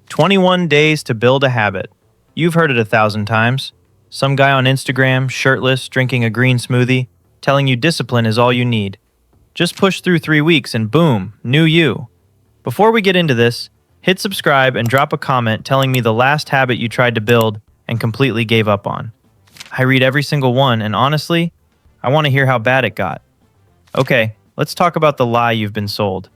21 days to build a habit. You've heard it 1,000 times. Some guy on Instagram, shirtless, drinking a green smoothie, telling you discipline is all you need. Just push through 3 weeks and boom, new you. Before we get into this, hit subscribe and drop a comment telling me the last habit you tried to build and completely gave up on. I read every single one, and honestly, I want to hear how bad it got. Okay, let's talk about the lie you've been sold.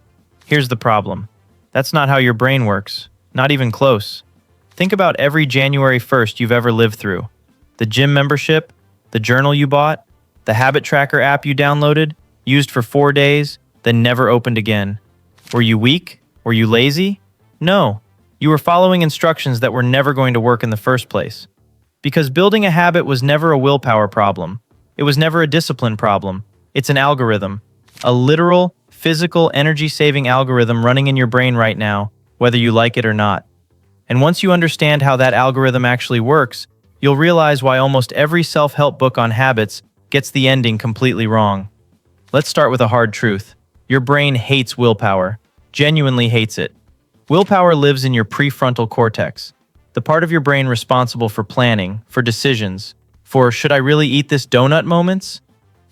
Here's the problem. That's not how your brain works. Not even close. Think about every January 1st you've ever lived through. The gym membership, the journal you bought, the habit tracker app you downloaded, used for 4 days, then never opened again. Were you weak? Were you lazy? No. You were following instructions that were never going to work in the first place. Because building a habit was never a willpower problem. It was never a discipline problem. It's an algorithm. A literal, physical, energy-saving algorithm running in your brain right now, whether you like it or not. And once you understand how that algorithm actually works, you'll realize why almost every self-help book on habits gets the ending completely wrong. Let's start with a hard truth. Your brain hates willpower. Genuinely hates it. Willpower lives in your prefrontal cortex, the part of your brain responsible for planning, for decisions, for should I really eat this donut moments?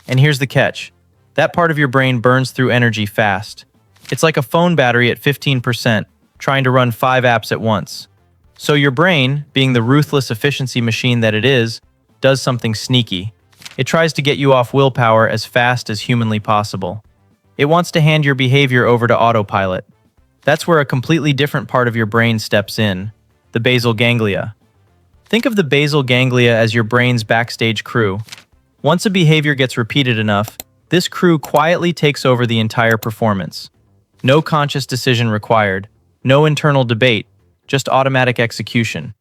And here's the catch. That part of your brain burns through energy fast. It's like a phone battery at 15%, trying to run 5 apps at once. So your brain, being the ruthless efficiency machine that it is, does something sneaky. It tries to get you off willpower as fast as humanly possible. It wants to hand your behavior over to autopilot. That's where a completely different part of your brain steps in, the basal ganglia. Think of the basal ganglia as your brain's backstage crew. Once a behavior gets repeated enough, this crew quietly takes over the entire performance. No conscious decision required, no internal debate, just automatic execution.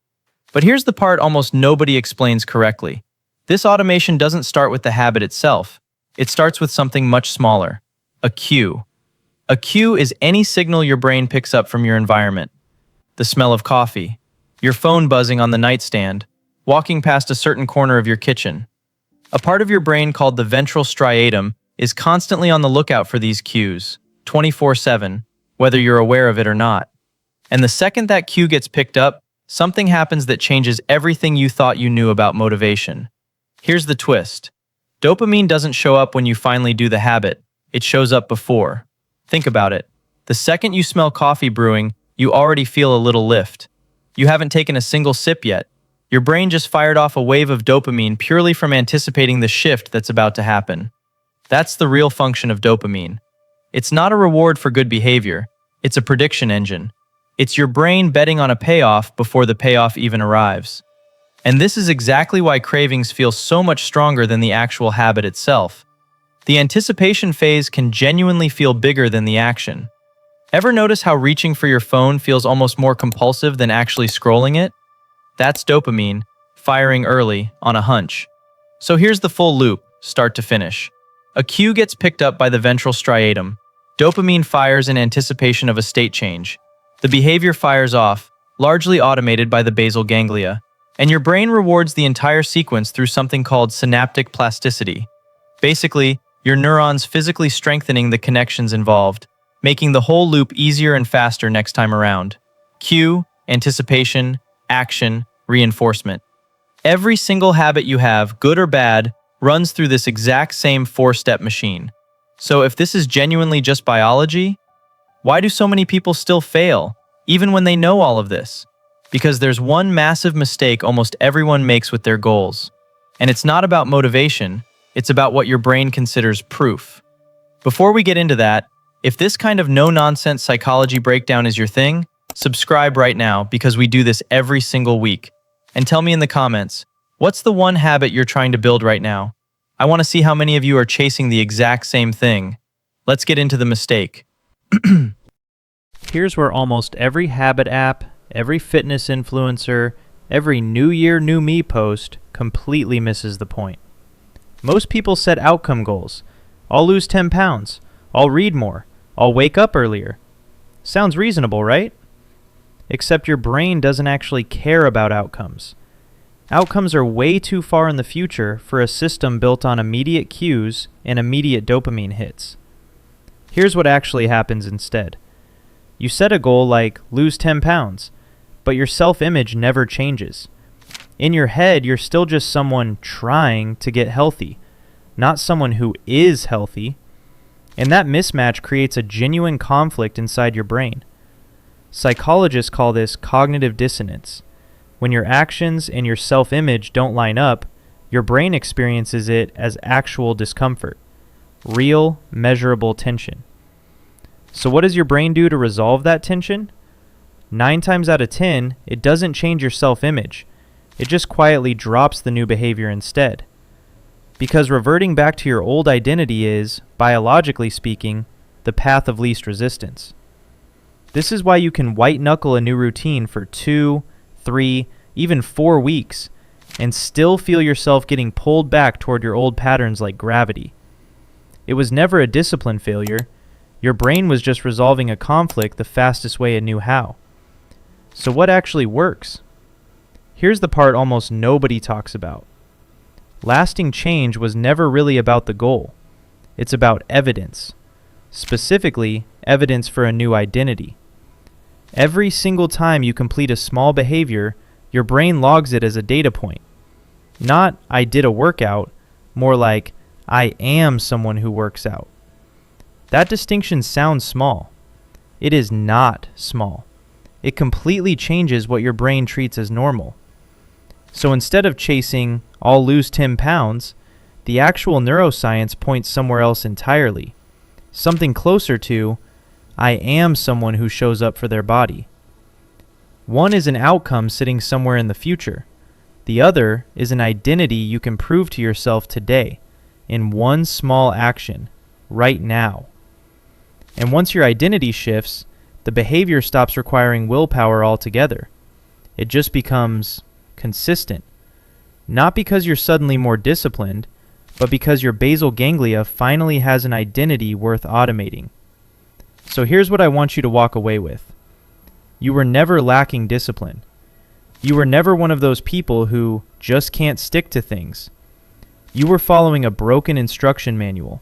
But here's the part almost nobody explains correctly. This automation doesn't start with the habit itself. It starts with something much smaller, a cue. A cue is any signal your brain picks up from your environment. The smell of coffee, your phone buzzing on the nightstand, walking past a certain corner of your kitchen. A part of your brain called the ventral striatum is constantly on the lookout for these cues, 24/7, whether you're aware of it or not. And the second that cue gets picked up, something happens that changes everything you thought you knew about motivation. Here's the twist. Dopamine doesn't show up when you finally do the habit. It shows up before. Think about it. The second you smell coffee brewing, you already feel a little lift. You haven't taken a single sip yet. Your brain just fired off a wave of dopamine purely from anticipating the shift that's about to happen. That's the real function of dopamine. It's not a reward for good behavior. It's a prediction engine. It's your brain betting on a payoff before the payoff even arrives. And this is exactly why cravings feel so much stronger than the actual habit itself. The anticipation phase can genuinely feel bigger than the action. Ever notice how reaching for your phone feels almost more compulsive than actually scrolling it? That's dopamine, firing early, on a hunch. So here's the full loop, start to finish. A cue gets picked up by the ventral striatum. Dopamine fires in anticipation of a state change. The behavior fires off, largely automated by the basal ganglia. And your brain rewards the entire sequence through something called synaptic plasticity. Basically, your neurons physically strengthening the connections involved, making the whole loop easier and faster next time around. Cue, anticipation, action, reinforcement. Every single habit you have, good or bad, runs through this exact same 4-step machine. So if this is genuinely just biology, why do so many people still fail, even when they know all of this? Because there's one massive mistake almost everyone makes with their goals. And it's not about motivation, it's about what your brain considers proof. Before we get into that, if this kind of no-nonsense psychology breakdown is your thing, subscribe right now because we do this every single week. And tell me in the comments, what's the one habit you're trying to build right now? I want to see how many of you are chasing the exact same thing. Let's get into the mistake. Here's where almost every habit app, every fitness influencer, every New Year, New Me post completely misses the point. Most people set outcome goals. I'll lose 10 pounds. I'll read more. I'll wake up earlier. Sounds reasonable, right? Except your brain doesn't actually care about outcomes. Outcomes are way too far in the future for a system built on immediate cues and immediate dopamine hits. Here's what actually happens instead. You set a goal like lose 10 pounds, but your self-image never changes. In your head, you're still just someone trying to get healthy, not someone who is healthy. And that mismatch creates a genuine conflict inside your brain. Psychologists call this cognitive dissonance. When your actions and your self-image don't line up, your brain experiences it as actual discomfort, real, measurable tension. So what does your brain do to resolve that tension? 9 times out of 10, it doesn't change your self-image. It just quietly drops the new behavior instead. Because reverting back to your old identity is, biologically speaking, the path of least resistance. This is why you can white-knuckle a new routine for 2, 3, even 4 weeks and still feel yourself getting pulled back toward your old patterns like gravity. It was never a discipline failure. Your brain was just resolving a conflict the fastest way it knew how. So what actually works? Here's the part almost nobody talks about. Lasting change was never really about the goal. It's about evidence. Specifically, evidence for a new identity. Every single time you complete a small behavior, your brain logs it as a data point. Not, I did a workout, more like, I am someone who works out. That distinction sounds small. It is not small. It completely changes what your brain treats as normal. So instead of chasing, I'll lose 10 pounds, the actual neuroscience points somewhere else entirely. Something closer to, I am someone who shows up for their body. One is an outcome sitting somewhere in the future. The other is an identity you can prove to yourself today, in one small action, right now. And once your identity shifts, the behavior stops requiring willpower altogether. It just becomes consistent. Not because you're suddenly more disciplined, but because your basal ganglia finally has an identity worth automating. So here's what I want you to walk away with. You were never lacking discipline. You were never one of those people who just can't stick to things. You were following a broken instruction manual,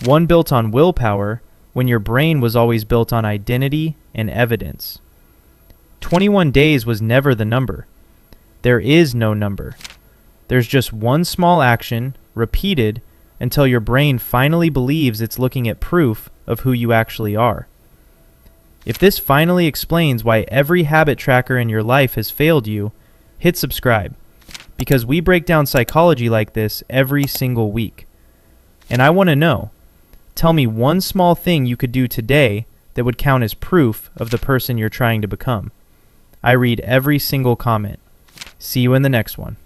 one built on willpower when your brain was always built on identity and evidence. 21 days was never the number. There is no number. There's just one small action, repeated, until your brain finally believes it's looking at proof of who you actually are. If this finally explains why every habit tracker in your life has failed you, hit subscribe, because we break down psychology like this every single week. And I want to know, tell me one small thing you could do today that would count as proof of the person you're trying to become. I read every single comment. See you in the next one.